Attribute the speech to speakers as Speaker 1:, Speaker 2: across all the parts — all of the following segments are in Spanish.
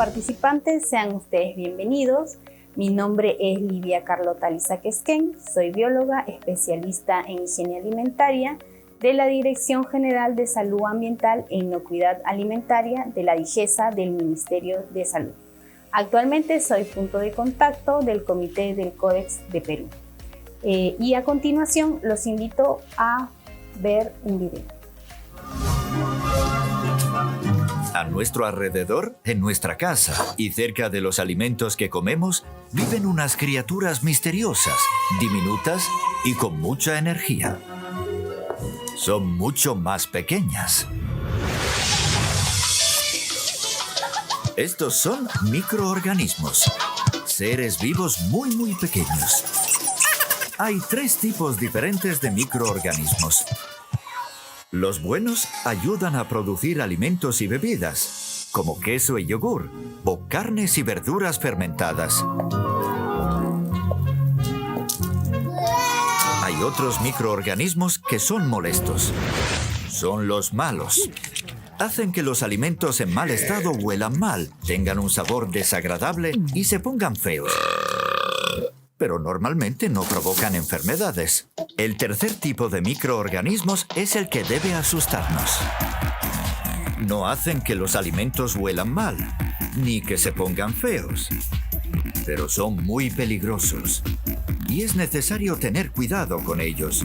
Speaker 1: participantes, sean ustedes bienvenidos. Mi nombre es Livia Carlota Lizaquesquén, soy bióloga especialista en higiene alimentaria de la Dirección General de Salud Ambiental e Inocuidad Alimentaria de la DIGESA del Ministerio de Salud. Actualmente soy punto de contacto del Comité del Códex de Perú. Y a continuación los invito a ver un video.
Speaker 2: A nuestro alrededor, en nuestra casa y cerca de los alimentos que comemos, viven unas criaturas misteriosas, diminutas y con mucha energía. Son mucho más pequeñas. Estos son microorganismos, seres vivos muy pequeños. Hay 3 tipos diferentes de microorganismos. Los buenos ayudan a producir alimentos y bebidas, como queso y yogur, o carnes y verduras fermentadas. Hay otros microorganismos que son molestos. Son los malos. Hacen que los alimentos en mal estado huelan mal, tengan un sabor desagradable y se pongan feos. Pero normalmente no provocan enfermedades. El tercer tipo de microorganismos es el que debe asustarnos. No hacen que los alimentos huelan mal, ni que se pongan feos, pero son muy peligrosos y es necesario tener cuidado con ellos.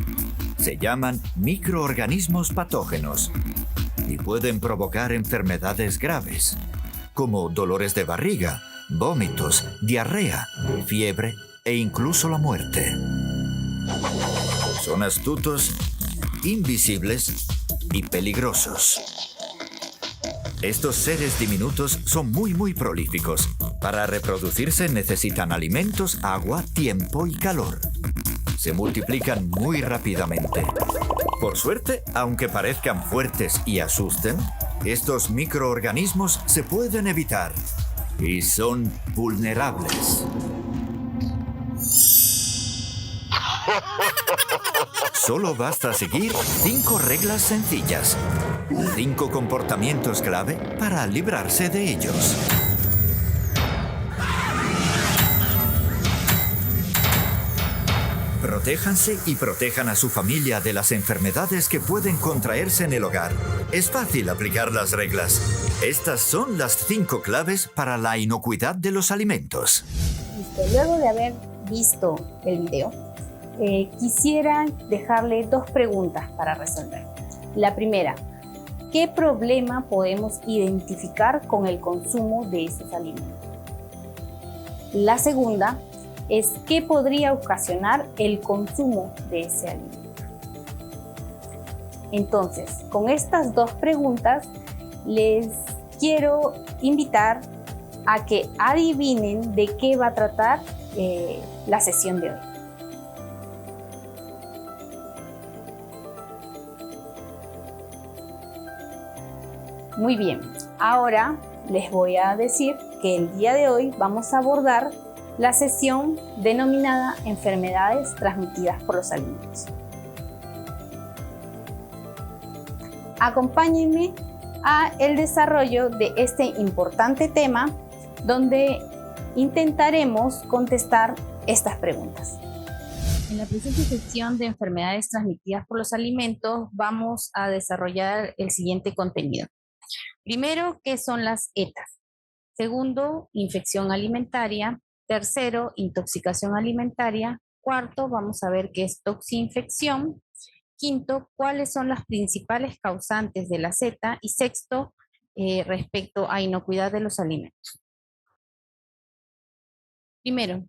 Speaker 2: Se llaman microorganismos patógenos y pueden provocar enfermedades graves, como dolores de barriga, vómitos, diarrea, fiebre e incluso la muerte. Son astutos, invisibles y peligrosos. Estos seres diminutos son muy prolíficos. Para reproducirse necesitan alimentos, agua, tiempo y calor. Se multiplican muy rápidamente. Por suerte, aunque parezcan fuertes y asusten, estos microorganismos se pueden evitar y son vulnerables. Solo basta seguir 5 reglas sencillas. 5 comportamientos clave para librarse de ellos. Protéjanse y protejan a su familia de las enfermedades que pueden contraerse en el hogar. Es fácil aplicar las reglas. Estas son las 5 claves para la inocuidad de los alimentos.
Speaker 1: Listo. Luego de haber visto el video, quisiera dejarle 2 preguntas para resolver. La primera, ¿qué problema podemos identificar con el consumo de esos alimentos? La segunda es ¿qué podría ocasionar el consumo de ese alimento? Entonces, con estas 2 preguntas, les quiero invitar a que adivinen de qué va a tratar la sesión de hoy. Muy bien, ahora les voy a decir que el día de hoy vamos a abordar la sesión denominada enfermedades transmitidas por los alimentos. Acompáñenme a el desarrollo de este importante tema donde intentaremos contestar estas preguntas. En la presente sección de enfermedades transmitidas por los alimentos vamos a desarrollar el siguiente contenido. Primero, ¿qué son las ETAs? Segundo, infección alimentaria. Tercero, intoxicación alimentaria. Cuarto, vamos a ver qué es toxinfección. Quinto, cuáles son las principales causantes de la ETA. Y sexto, respecto a inocuidad de los alimentos. Primero,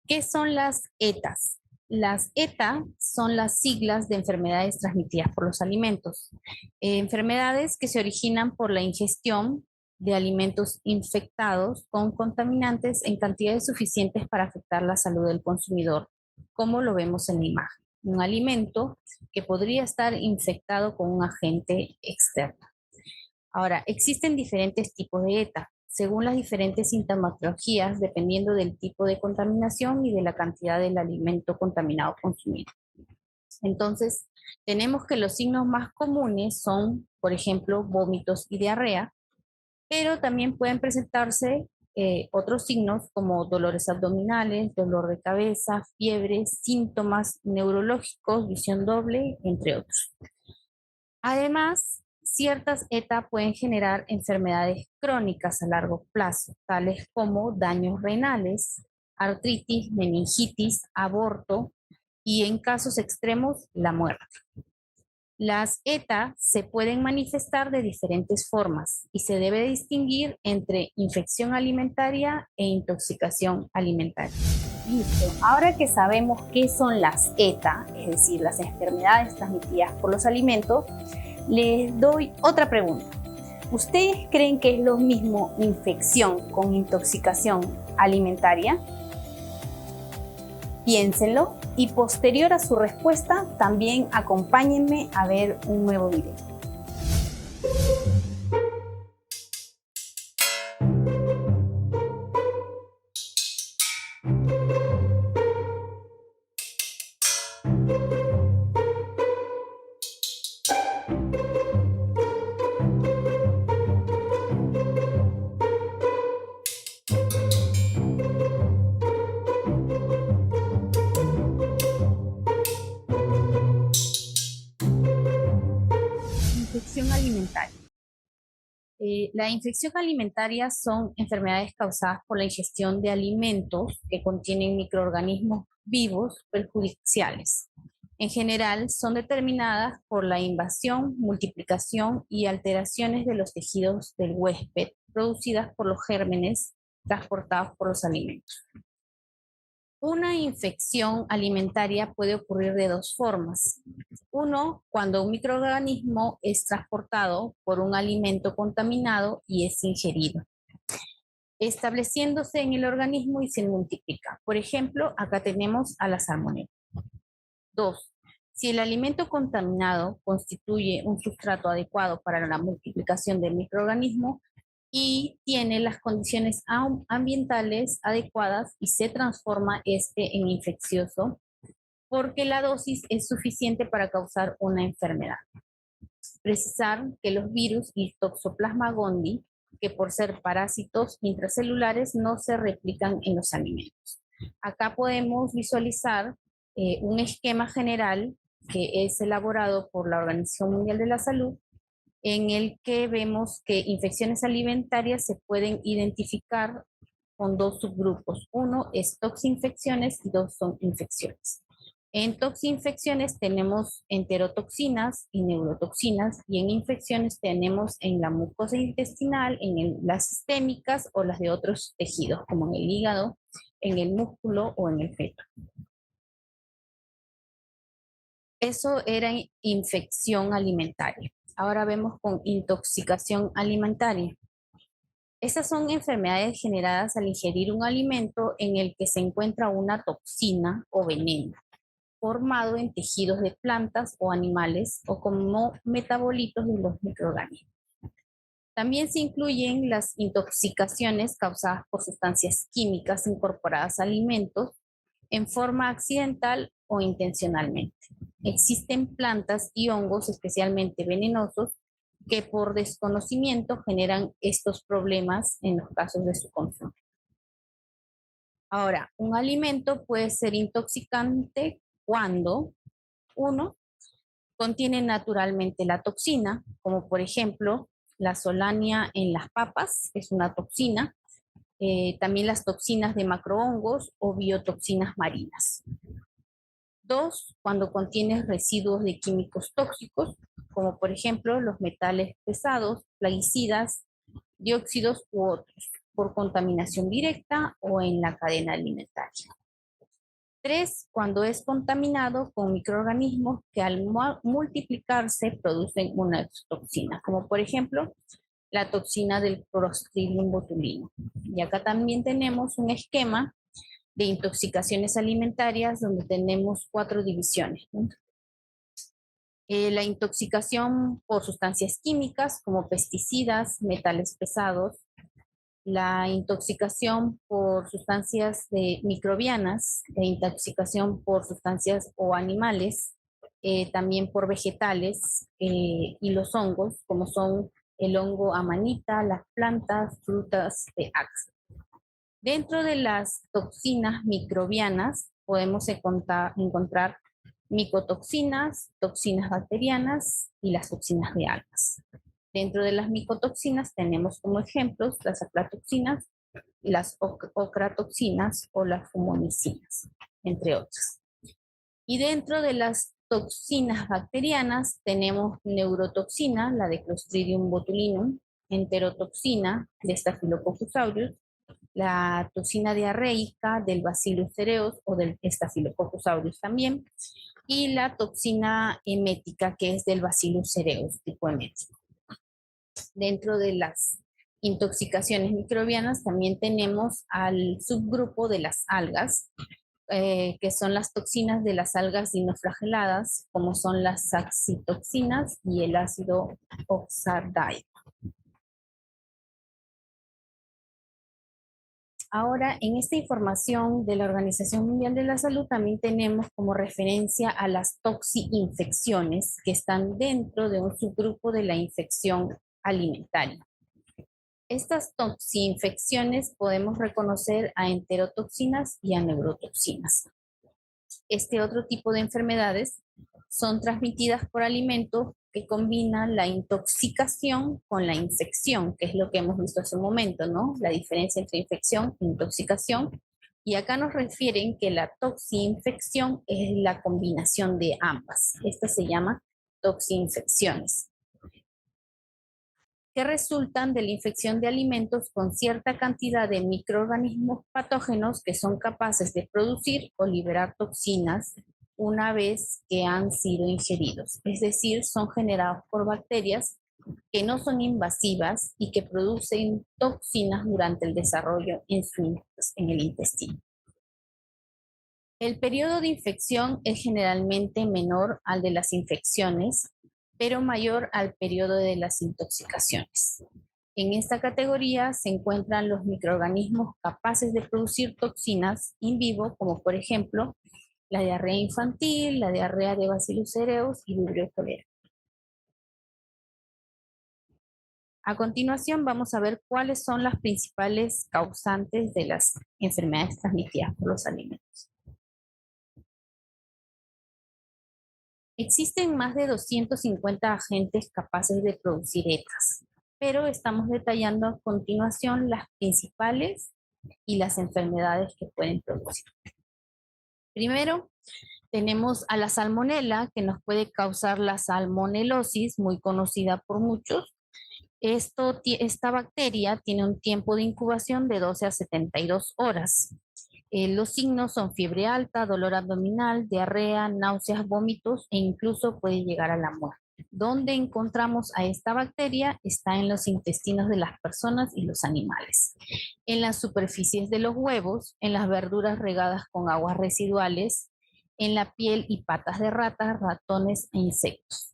Speaker 1: ¿qué son las ETAs? Las ETA son las siglas de enfermedades transmitidas por los alimentos. Enfermedades que se originan por la ingestión de alimentos infectados con contaminantes en cantidades suficientes para afectar la salud del consumidor, como lo vemos en la imagen. Un alimento que podría estar infectado con un agente externo. Ahora, existen diferentes tipos de ETA, según las diferentes sintomatologías, dependiendo del tipo de contaminación y de la cantidad del alimento contaminado consumido. Entonces, tenemos que los signos más comunes son, por ejemplo, vómitos y diarrea, pero también pueden presentarse otros signos como dolores abdominales, dolor de cabeza, fiebre, síntomas neurológicos, visión doble, entre otros. Además, ciertas ETA pueden generar enfermedades crónicas a largo plazo, tales como daños renales, artritis, meningitis, aborto y en casos extremos, la muerte. Las ETA se pueden manifestar de diferentes formas y se debe distinguir entre infección alimentaria e intoxicación alimentaria. Listo. Ahora que sabemos qué son las ETA, es decir, las enfermedades transmitidas por los alimentos, les doy otra pregunta. ¿Ustedes creen que es lo mismo infección con intoxicación alimentaria? Piénsenlo y posterior a su respuesta también acompáñenme a ver un nuevo video. Infección alimentaria. La infección alimentaria son enfermedades causadas por la ingestión de alimentos que contienen microorganismos vivos perjudiciales. En general, son determinadas por la invasión, multiplicación y alteraciones de los tejidos del huésped producidas por los gérmenes transportados por los alimentos. Una infección alimentaria puede ocurrir de dos formas. Uno, cuando un microorganismo es transportado por un alimento contaminado y es ingerido, estableciéndose en el organismo y se multiplica. Por ejemplo, acá tenemos a la salmonela. Dos, si el alimento contaminado constituye un sustrato adecuado para la multiplicación del microorganismo, y tiene las condiciones ambientales adecuadas y se transforma en infeccioso porque la dosis es suficiente para causar una enfermedad. Precisar que los virus y Toxoplasma gondii, que por ser parásitos intracelulares no se replican en los alimentos. Acá podemos visualizar un esquema general que es elaborado por la Organización Mundial de la Salud, en el que vemos que infecciones alimentarias se pueden identificar con dos subgrupos. Uno es toxinfecciones y dos son infecciones. En toxinfecciones tenemos enterotoxinas y neurotoxinas, y en infecciones tenemos en la mucosa intestinal, las sistémicas o las de otros tejidos, como en el hígado, en el músculo o en el feto. Eso era infección alimentaria. Ahora vemos con intoxicación alimentaria. Estas son enfermedades generadas al ingerir un alimento en el que se encuentra una toxina o veneno, formado en tejidos de plantas o animales o como metabolitos de los microorganismos. También se incluyen las intoxicaciones causadas por sustancias químicas incorporadas a alimentos en forma accidental o intencionalmente. Existen plantas y hongos especialmente venenosos que por desconocimiento generan estos problemas en los casos de su consumo. Ahora, un alimento puede ser intoxicante cuando, uno, contiene naturalmente la toxina, como por ejemplo la solania en las papas, es una toxina, también las toxinas de macrohongos o biotoxinas marinas. Dos, cuando contiene residuos de químicos tóxicos, como por ejemplo los metales pesados, plaguicidas, dióxidos u otros, por contaminación directa o en la cadena alimentaria. Tres, cuando es contaminado con microorganismos que al multiplicarse producen una toxina, como por ejemplo la toxina del Clostridium botulino. Y acá también tenemos un esquema de intoxicaciones alimentarias donde tenemos 4 divisiones, ¿no? La intoxicación por sustancias químicas como pesticidas, metales pesados, la intoxicación por sustancias microbianas, la intoxicación por sustancias o animales, también por vegetales y los hongos, como son el hongo amanita, las plantas, frutas de Ax. Dentro de las toxinas microbianas podemos encontrar micotoxinas, toxinas bacterianas y las toxinas de algas. Dentro de las micotoxinas tenemos como ejemplos las aflatoxinas, las ocratoxinas o las fumomicinas, entre otras. Y dentro de las toxinas bacterianas tenemos neurotoxina, la de Clostridium botulinum, enterotoxina, de Staphylococcus aureus, la toxina diarreica del Bacillus cereus o del Staphylococcus aureus también, y la toxina emética que es del Bacillus cereus tipo emético. Dentro de las intoxicaciones microbianas también tenemos al subgrupo de las algas, que son las toxinas de las algas dinoflageladas, como son las saxitoxinas y el ácido oxadaico. Ahora, en esta información de la Organización Mundial de la Salud también tenemos como referencia a las toxi-infecciones que están dentro de un subgrupo de la infección alimentaria. Estas toxi-infecciones podemos reconocer a enterotoxinas y a neurotoxinas. Este otro tipo de enfermedades son transmitidas por alimentos que combinan la intoxicación con la infección, que es lo que hemos visto hace un momento, ¿no? La diferencia entre infección e intoxicación. Y acá nos refieren que la toxi-infección es la combinación de ambas. Esta se llama toxi-infecciones, que resultan de la infección de alimentos con cierta cantidad de microorganismos patógenos que son capaces de producir o liberar toxinas una vez que han sido ingeridos. Es decir, son generados por bacterias que no son invasivas y que producen toxinas durante el desarrollo en el intestino. El periodo de infección es generalmente menor al de las infecciones, pero mayor al periodo de las intoxicaciones. En esta categoría se encuentran los microorganismos capaces de producir toxinas in vivo, como por ejemplo la diarrea infantil, la diarrea de Bacillus cereus y Vibrio cholerae. A continuación vamos a ver cuáles son las principales causantes de las enfermedades transmitidas por los alimentos. Existen más de 250 agentes capaces de producir ETAs, pero estamos detallando a continuación las principales y las enfermedades que pueden producir. Primero, tenemos a la salmonela, que nos puede causar la salmonelosis, muy conocida por muchos. Esta bacteria tiene un tiempo de incubación de 12 a 72 horas. Los signos son fiebre alta, dolor abdominal, diarrea, náuseas, vómitos e incluso puede llegar a la muerte. ¿Dónde encontramos a esta bacteria? Está en los intestinos de las personas y los animales, en las superficies de los huevos, en las verduras regadas con aguas residuales, en la piel y patas de ratas, ratones e insectos.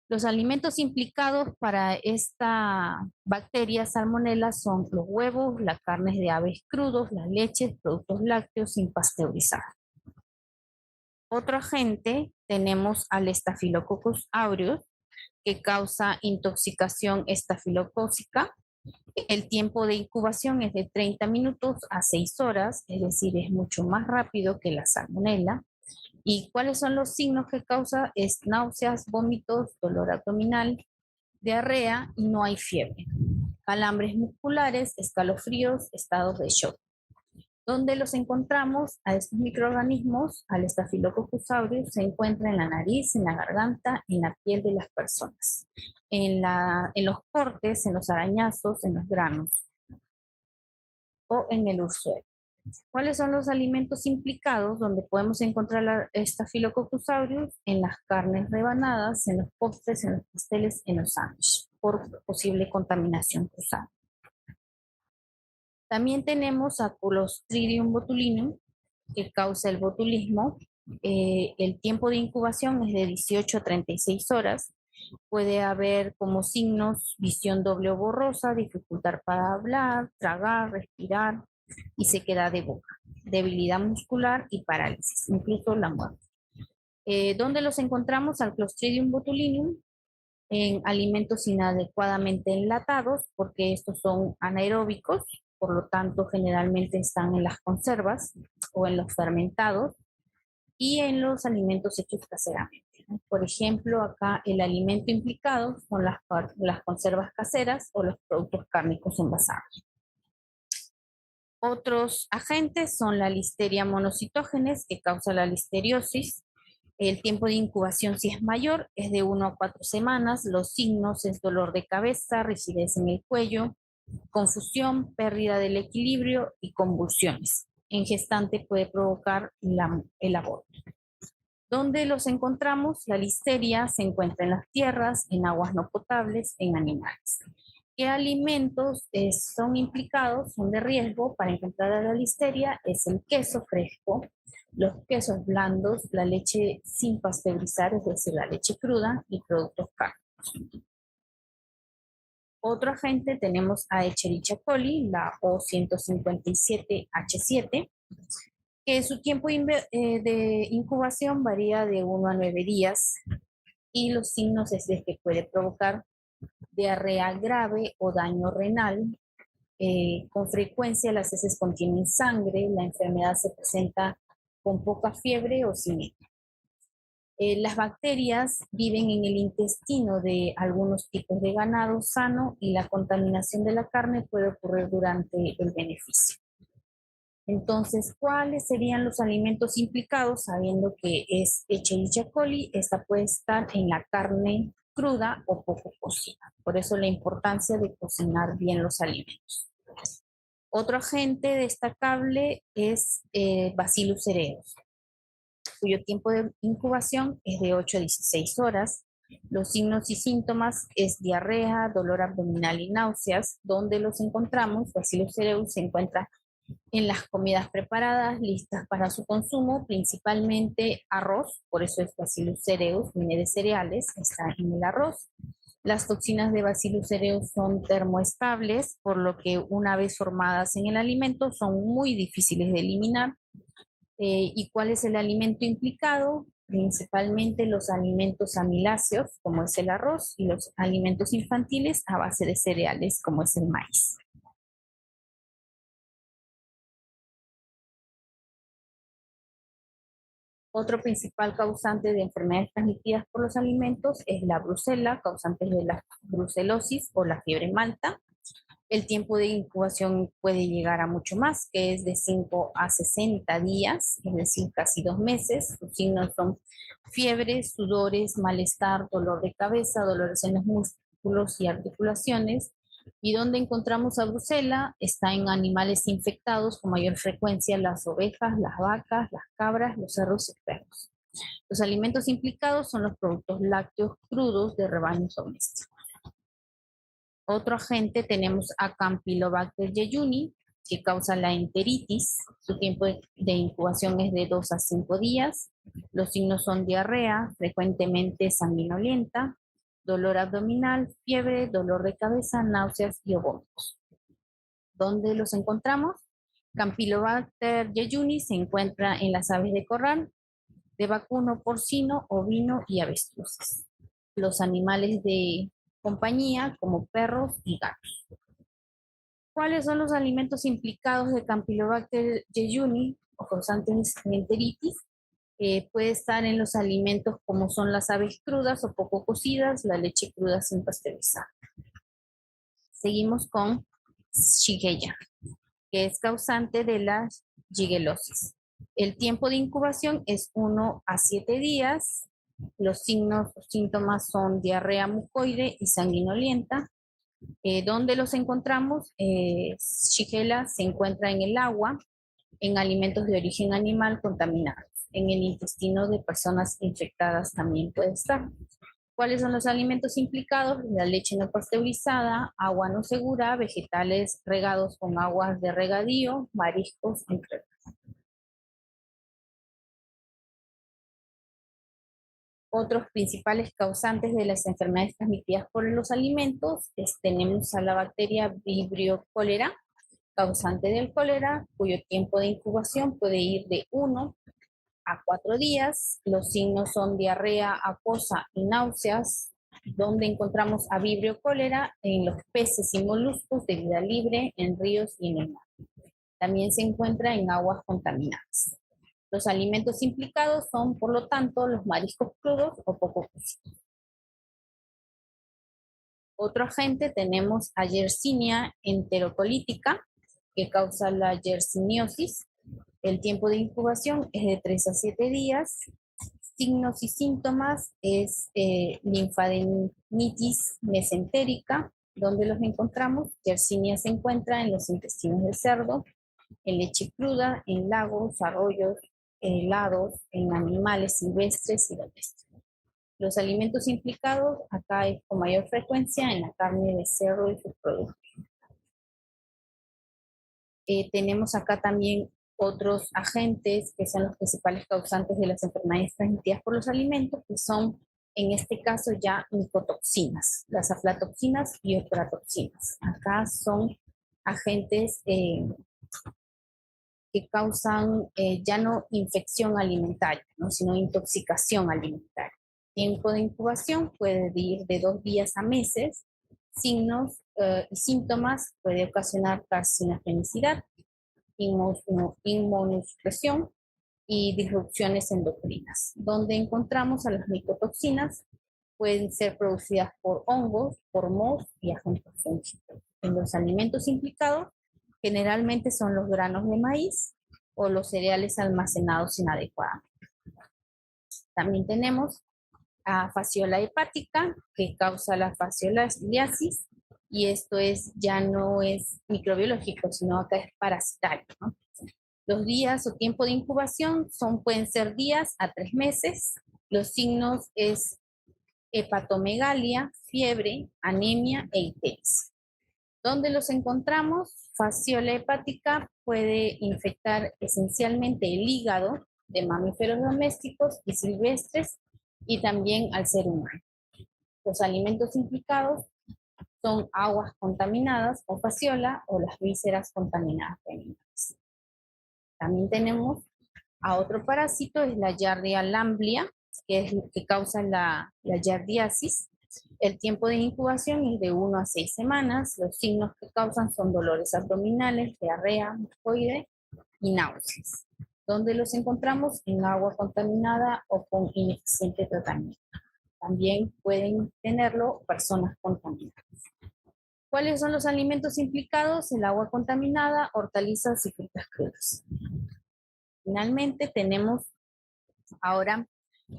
Speaker 1: Los alimentos implicados para esta bacteria salmonela son los huevos, las carnes de aves crudos, las leches, productos lácteos sin pasteurizar. Otro agente tenemos al Staphylococcus aureus, que causa intoxicación estafilocócica. El tiempo de incubación es de 30 minutos a 6 horas, es decir, es mucho más rápido que la salmonela. ¿Y cuáles son los signos que causa? Es náuseas, vómitos, dolor abdominal, diarrea y no hay fiebre. Calambres musculares, escalofríos, estados de shock. ¿Dónde los encontramos? A estos microorganismos, al Staphylococcus aureus, se encuentra en la nariz, en la garganta, en la piel de las personas, en los cortes, en los arañazos, en los granos o en el ursuelo. ¿Cuáles son los alimentos implicados donde podemos encontrar la Staphylococcus aureus? En las carnes rebanadas, en los postres, en los pasteles, en los sándwiches, por posible contaminación cruzada. También tenemos a Clostridium botulinum, que causa el botulismo. El tiempo de incubación es de 18 a 36 horas. Puede haber como signos visión doble o borrosa, dificultad para hablar, tragar, respirar y sequedad de boca, debilidad muscular y parálisis, incluso la muerte. ¿Dónde los encontramos al Clostridium botulinum? en alimentos inadecuadamente enlatados, porque estos son anaeróbicos, por lo tanto generalmente están en las conservas o en los fermentados, y en los alimentos hechos caseramente. Por ejemplo, acá el alimento implicado son las conservas caseras o los productos cárnicos envasados. Otros agentes son la Listeria monocitógenes, que causa la listeriosis. El tiempo de incubación, si es mayor, es de 1 a 4 semanas. Los signos es dolor de cabeza, rigidez en el cuello, confusión, pérdida del equilibrio y convulsiones. En gestante puede provocar el aborto. ¿Dónde los encontramos? La listeria se encuentra en las tierras, en aguas no potables, en animales. ¿Qué alimentos son implicados, son de riesgo para encontrar la listeria? Es el queso fresco, los quesos blandos, la leche sin pasteurizar, es decir, la leche cruda, y productos cárnicos. Otro agente tenemos a Escherichia coli, la O157H7, que su tiempo de incubación varía de 1 a 9 días, y los signos es de que puede provocar diarrea grave o daño renal. Con frecuencia las heces contienen sangre, la enfermedad se presenta con poca fiebre o sin ella. Las bacterias viven en el intestino de algunos tipos de ganado sano, y la contaminación de la carne puede ocurrir durante el beneficio. Entonces, ¿cuáles serían los alimentos implicados? Sabiendo que es Escherichia coli, esta puede estar en la carne cruda o poco cocida. Por eso la importancia de cocinar bien los alimentos. Otro agente destacable es Bacillus cereus, cuyo tiempo de incubación es de 8 a 16 horas. Los signos y síntomas es diarrea, dolor abdominal y náuseas. ¿Dónde los encontramos? Bacillus cereus se encuentra en las comidas preparadas, listas para su consumo, principalmente arroz, por eso es Bacillus cereus, viene de cereales, está en el arroz. Las toxinas de Bacillus cereus son termoestables, por lo que una vez formadas en el alimento son muy difíciles de eliminar. ¿Y cuál es el alimento implicado? Principalmente los alimentos amiláceos, como es el arroz, y los alimentos infantiles a base de cereales, como es el maíz. Otro principal causante de enfermedades transmitidas por los alimentos es la brucela, causante de la brucelosis o la fiebre malta. El tiempo de incubación puede llegar a mucho más, que es de 5 a 60 días, es decir, casi 2 meses. Sus signos son fiebre, sudores, malestar, dolor de cabeza, dolores en los músculos y articulaciones. ¿Y dónde encontramos a brucela? Está en animales infectados con mayor frecuencia: las ovejas, las vacas, las cabras, los cerdos y perros. Los alimentos implicados son los productos lácteos crudos de rebaños domésticos. Otro agente tenemos a Campylobacter jejuni, que causa la enteritis. Su tiempo de incubación es de 2 a 5 días. Los signos son diarrea, frecuentemente sanguinolenta, dolor abdominal, fiebre, dolor de cabeza, náuseas y vómitos. ¿Dónde los encontramos? Campylobacter jejuni se encuentra en las aves de corral, de vacuno, porcino, ovino y avestruces. Los animales de compañía, como perros y gatos. ¿Cuáles son los alimentos implicados de Campylobacter jejuni o causantes de enteritis? Puede estar en los alimentos como son las aves crudas o poco cocidas, la leche cruda sin pasteurizar. Seguimos con Shigella, que es causante de la shigellosis. El tiempo de incubación es 1 a 7 días. Los síntomas son diarrea mucoide y sanguinolienta. ¿Dónde los encontramos? Shigella se encuentra en el agua, en alimentos de origen animal contaminados. En el intestino de personas infectadas también puede estar. ¿Cuáles son los alimentos implicados? La leche no pasteurizada, agua no segura, vegetales regados con aguas de regadío, mariscos, entre otros. Otros principales causantes de las enfermedades transmitidas por los alimentos tenemos a la bacteria Vibrio cholerae, causante del cólera, cuyo tiempo de incubación puede ir de 1 a 4 días. Los signos son diarrea acuosa y náuseas. donde encontramos a Vibrio cólera en los peces y moluscos de vida libre en ríos y en el mar. También se encuentra en aguas contaminadas. Los alimentos implicados son, por lo tanto, los mariscos crudos o poco cocidos. Otro agente tenemos a Yersinia enterocolítica, que causa la yersiniosis. El tiempo de incubación es de 3 a 7 días. Signos y síntomas es linfadenitis mesentérica. ¿Dónde los encontramos? Yersinia se encuentra en los intestinos del cerdo, en leche cruda, en lagos, arroyos, helados, en animales silvestres y domésticos. Los alimentos implicados acá es con mayor frecuencia en la carne de cerdo y sus productos. Tenemos acá también otros agentes que son los principales causantes de las enfermedades transmitidas por los alimentos, que son en este caso ya micotoxinas, las aflatoxinas y ochratoxinas. Acá son agentes que causan ya no infección alimentaria, ¿no?, sino intoxicación alimentaria. Tiempo de incubación puede ir de 2 días a meses. Signos y síntomas puede ocasionar carcinogenicidad, inmunosupresión y disrupciones endocrinas. Donde encontramos a las micotoxinas, pueden ser producidas por hongos, por mohos y agentes fúngicos. En los alimentos implicados, generalmente son los granos de maíz o los cereales almacenados inadecuadamente. También tenemos a fasciola hepática, que causa la fasciololiasis, y esto ya no es microbiológico, sino acá es parasitario, ¿no? Los días o tiempo de incubación pueden ser días a 3 meses. Los signos es hepatomegalia, fiebre, anemia e ictericia. ¿Dónde los encontramos? Fasciola hepática puede infectar esencialmente el hígado de mamíferos domésticos y silvestres y también al ser humano. Los alimentos implicados son aguas contaminadas o fasciola o las vísceras contaminadas de animales. También tenemos a otro parásito, es la Giardia lamblia, que causa la giardiasis. El tiempo de incubación es de 1 a 6 semanas. Los signos que causan son dolores abdominales, diarrea, mucoide y náuseas. ¿Dónde los encontramos? En agua contaminada o con ineficiente tratamiento. También pueden tenerlo personas contaminadas. ¿Cuáles son los alimentos implicados? El agua contaminada, hortalizas y frutas crudas. Finalmente tenemos ahora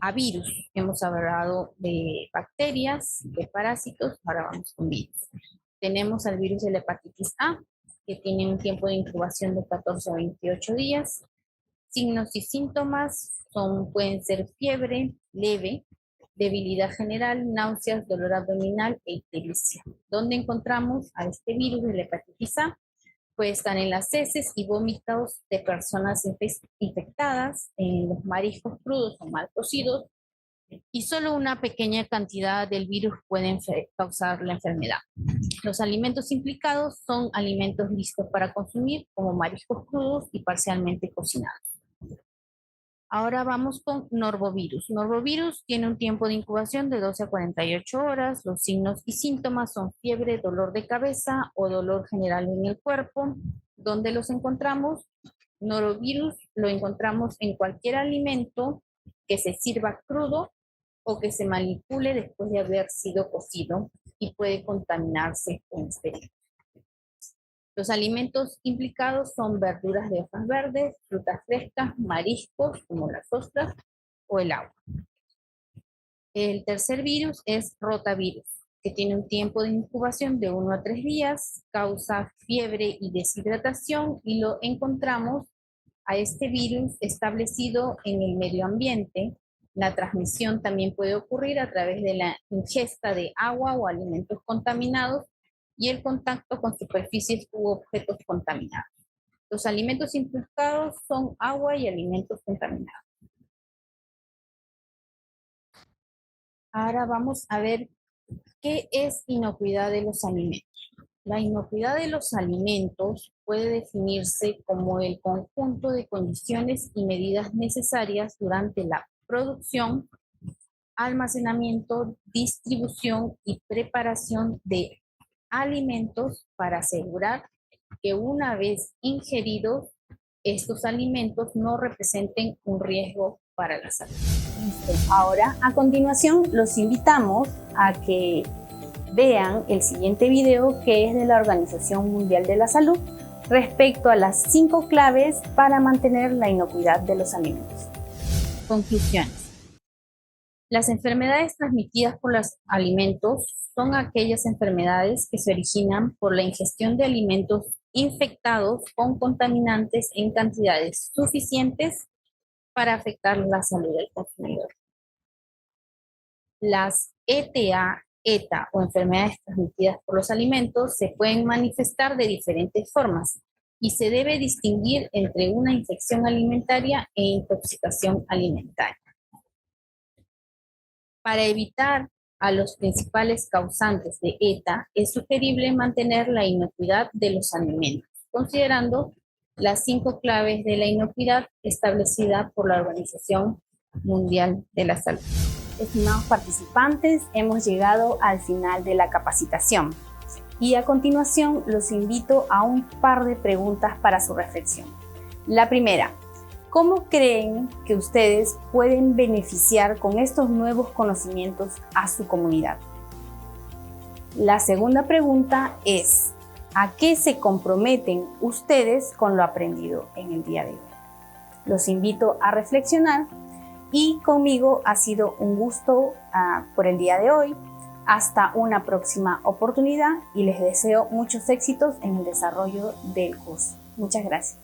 Speaker 1: a virus. Hemos hablado de bacterias, de parásitos, ahora vamos con virus. Tenemos al virus de la hepatitis A, que tiene un tiempo de incubación de 14 a 28 días. Signos y síntomas pueden ser fiebre leve, debilidad general, náuseas, dolor abdominal e ictericia. ¿Dónde encontramos a este virus de la hepatitis A? Pues están en las heces y vómitos de personas infectadas, en los mariscos crudos o mal cocidos, y solo una pequeña cantidad del virus puede causar la enfermedad. Los alimentos implicados son alimentos listos para consumir, como mariscos crudos y parcialmente cocinados. Ahora vamos con norvovirus. Norvovirus tiene un tiempo de incubación de 12 a 48 horas. Los signos y síntomas son fiebre, dolor de cabeza o dolor general en el cuerpo. ¿Dónde los encontramos? Norovirus lo encontramos en cualquier alimento que se sirva crudo o que se manipule después de haber sido cocido y puede contaminarse con este virus. Los alimentos implicados son verduras de hojas verdes, frutas frescas, mariscos como las ostras o el agua. El tercer virus es rotavirus, que tiene un tiempo de incubación de 1 a 3 días, causa fiebre y deshidratación, y lo encontramos a este virus establecido en el medio ambiente. La transmisión también puede ocurrir a través de la ingesta de agua o alimentos contaminados y el contacto con superficies u objetos contaminados. Los alimentos implicados son agua y alimentos contaminados. Ahora vamos a ver qué es inocuidad de los alimentos. La inocuidad de los alimentos puede definirse como el conjunto de condiciones y medidas necesarias durante la producción, almacenamiento, distribución y preparación de alimentos para asegurar que una vez ingeridos, estos alimentos no representen un riesgo para la salud.
Speaker 3: Ahora, a continuación, los invitamos a que vean el siguiente video, que es de la Organización Mundial de la Salud, respecto a las 5 claves para mantener la inocuidad de los alimentos.
Speaker 1: Conclusiones. Las enfermedades transmitidas por los alimentos son aquellas enfermedades que se originan por la ingestión de alimentos infectados con contaminantes en cantidades suficientes para afectar la salud del consumidor. Las ETA, ETA o enfermedades transmitidas por los alimentos se pueden manifestar de diferentes formas y se debe distinguir entre una infección alimentaria e intoxicación alimentaria. Para evitar a los principales causantes de ETA, es sugerible mantener la inocuidad de los alimentos, considerando las 5 claves de la inocuidad establecida por la Organización Mundial de la Salud.
Speaker 3: Estimados participantes, hemos llegado al final de la capacitación y a continuación los invito a un par de preguntas para su reflexión. La primera: ¿cómo creen que ustedes pueden beneficiar con estos nuevos conocimientos a su comunidad? La segunda pregunta es: ¿a qué se comprometen ustedes con lo aprendido en el día de hoy? Los invito a reflexionar y conmigo ha sido un gusto por el día de hoy. Hasta una próxima oportunidad y les deseo muchos éxitos en el desarrollo del curso. Muchas gracias.